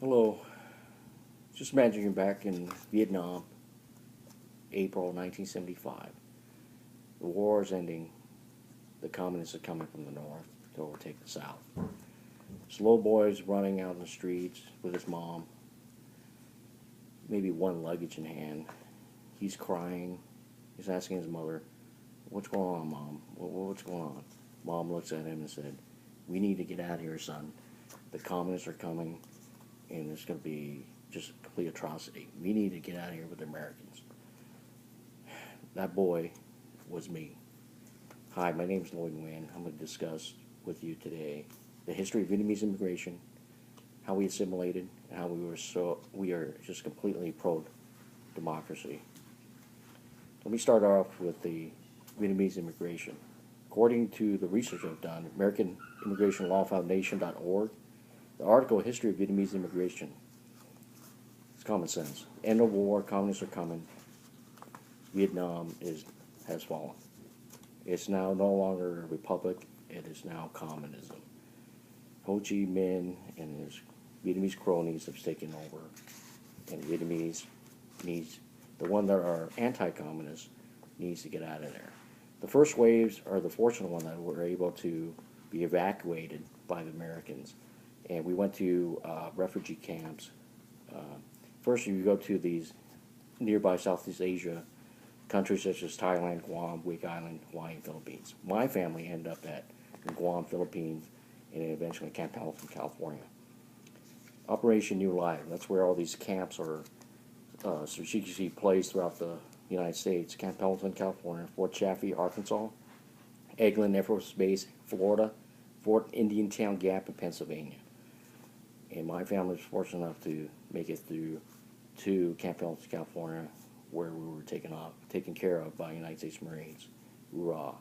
Hello. Just imagining back in Vietnam, April 1975. The war is ending. The communists are coming from the north to overtake the south. This little boy is running out in the streets with his mom, maybe one luggage in hand. He's crying. He's asking his mother, "What's going on, Mom? What's going on?" Mom looks at him and said, "We need to get out of here, son. The communists are coming, and it's going to be just a complete atrocity. We need to get out of here with the Americans." That boy was me. Hi, my name is Lloyd Nguyen. I'm going to discuss with you today the history of Vietnamese immigration, how we assimilated, and how we are just completely pro democracy. Let me start off with the Vietnamese immigration. According to the research I've done, American Immigration Law Foundation.org, the article History of Vietnamese Immigration. It's common sense. End of war, communists are coming. Has fallen. It's now no longer a republic, it is now communism. Ho Chi Minh and his Vietnamese cronies have taken over, and Vietnamese needs, the one that are anti-communist, needs to get out of there. The first waves are the fortunate one that were able to be evacuated by the Americans, and we went to refugee camps. First, you go to these nearby Southeast Asia countries such as Thailand, Guam, Wake Island, Hawaii, and Philippines. My family ended up in Guam, Philippines, and eventually Camp Pendleton, California. Operation New Life, that's where all these camps are strategically placed throughout the United States. Camp Pendleton, California, Fort Chaffee, Arkansas, Eglin Air Force Base, Florida, Fort Indiantown Gap in Pennsylvania. And my family was fortunate enough to make it through to Camp Pendleton, California, where we were taken care of by United States Marines. Hoorah.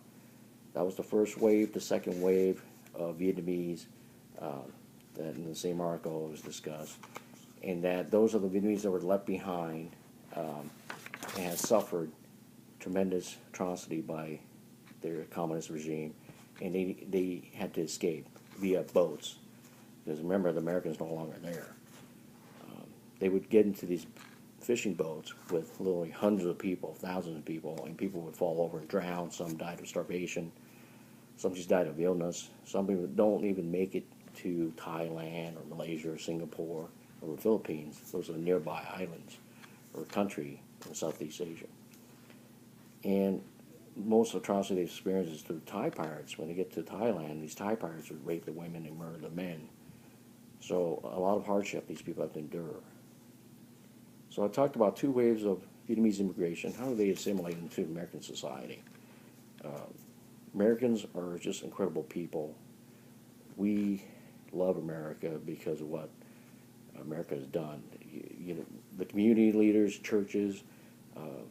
That was the first wave. The second wave of Vietnamese, that in the same article was discussed, and that those are the Vietnamese that were left behind and had suffered tremendous atrocity by their communist regime, and they had to escape via boats, because remember, the Americans no longer there. They would get into these fishing boats with literally hundreds of people, thousands of people, and people would fall over and drown. Some died of starvation. Some just died of illness. Some people don't even make it to Thailand or Malaysia or Singapore or the Philippines. Those are nearby islands or country in Southeast Asia. And most atrocity they experience is through Thai pirates. When they get to Thailand, these Thai pirates would rape the women and murder the men. So a lot of hardship these people have to endure. So I talked about two waves of Vietnamese immigration. How do they assimilate into American society? Americans are just incredible people. We love America because of what America has done. The community leaders, churches,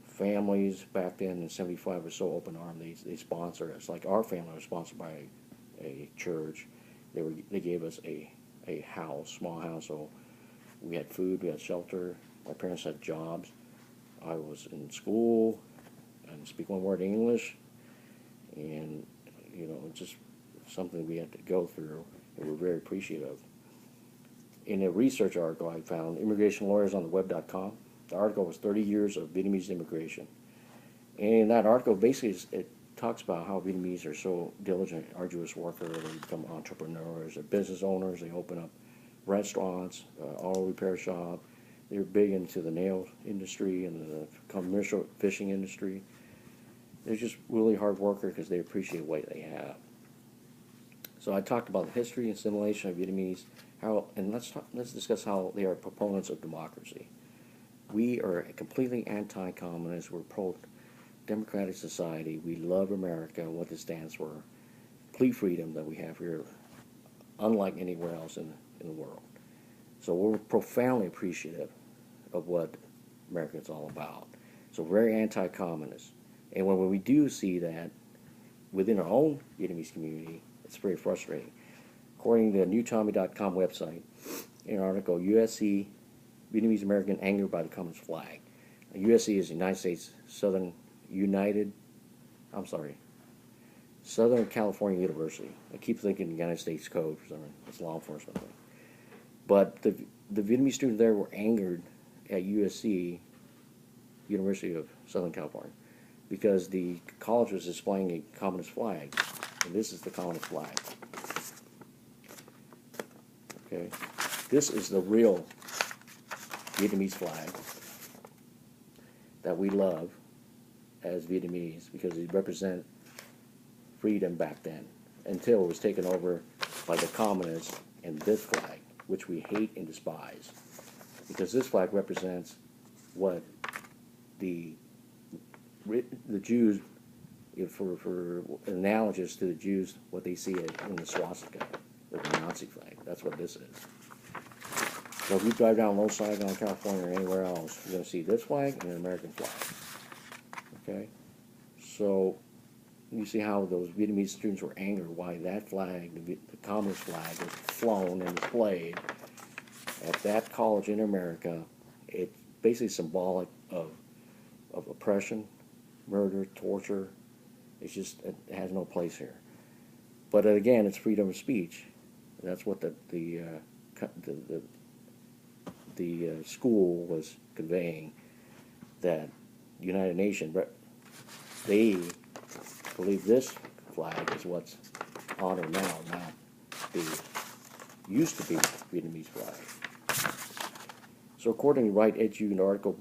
families back then in '75 were so open-armed. They sponsor us. Like our family was sponsored by a church. They gave us a house, small house, so we had food, we had shelter. My parents had jobs. I was in school and speak one word English, and just something we had to go through, and we're very appreciative. In a research article I found, Immigration Lawyers on the Web.com, the article was 30 years of Vietnamese immigration. And in that article, basically, it talks about how Vietnamese are so diligent, arduous workers. They become entrepreneurs, they're business owners, they open up restaurants, auto repair shop. They're big into the nail industry and the commercial fishing industry. They're just really hard workers because they appreciate what they have. So I talked about the history and assimilation of Vietnamese, and let's discuss how they are proponents of democracy. We are completely anti-communist. We're pro-democratic society. We love America, what it stands for, complete freedom that we have here, unlike anywhere else in the world. So we're profoundly appreciative of what America is all about. So very anti-communist. And when we do see that within our own Vietnamese community, it's very frustrating. According to the newtommy.com website, in an article, USC, Vietnamese American angered by the communist flag. USC is the United States Southern California University. I keep thinking United States Code for some reason. It's law enforcement thing. But the the Vietnamese students there were angered at USC, University of Southern California, because the college was displaying a communist flag, and this is the communist flag. Okay, this is the real Vietnamese flag that we love as Vietnamese because it represent freedom back then, until it was taken over by the communists and this flag, which we hate and despise, because this flag represents what the Jews, for analogous to the Jews, what they see in the swastika, or the Nazi flag. That's what this is. So if you drive down Los Saigon, California, or anywhere else, you're going to see this flag and an American flag. Okay? So you see how those Vietnamese students were angered why that flag, the communist flag, was flown and displayed at that college in America. It's basically symbolic of oppression, murder, torture. It's just, it has no place here. But again, it's freedom of speech. That's what the school was conveying, that United Nations, they believe this flag is what's on or now, not the used to be Vietnamese flag. So according to Right Edu, an article,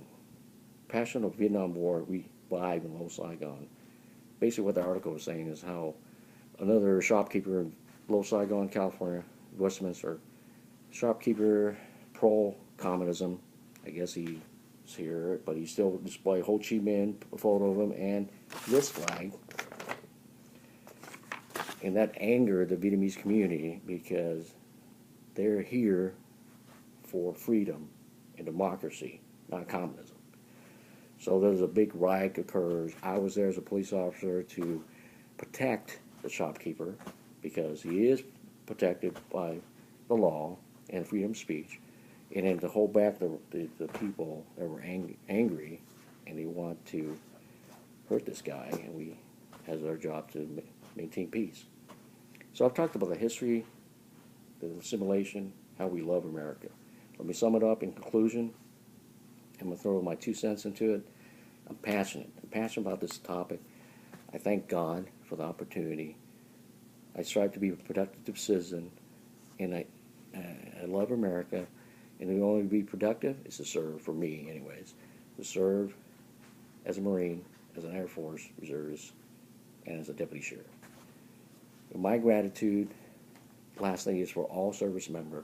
Passion of Vietnam War, we live in Los Saigon. Basically what the article was saying is how another shopkeeper in Los Saigon, California, Westminster, shopkeeper pro-communism, I guess he's here, but he still display Ho Chi Minh, a photo of him, and this flag. And that angered the Vietnamese community because they're here for freedom and democracy, not communism. So there's a big riot occurs. I was there as a police officer to protect the shopkeeper because he is protected by the law and freedom of speech, and then to hold back the people that were angry and they want to hurt this guy, and we has our job to maintain peace. So I've talked about the history, the assimilation, how we love America. Let me sum it up in conclusion. I'm going to throw my 2 cents into it. I'm passionate. I'm passionate about this topic. I thank God for the opportunity. I strive to be a productive citizen, and I love America. And the only way to be productive is to serve, for me anyways, to serve as a Marine, as an Air Force reservist, and as a deputy sheriff. And my gratitude, lastly, is for all service members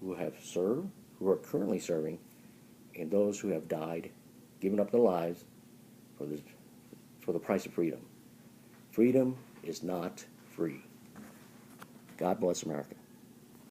who have served, who are currently serving, and those who have died, given up their lives for the price of freedom. Freedom is not free. God bless America.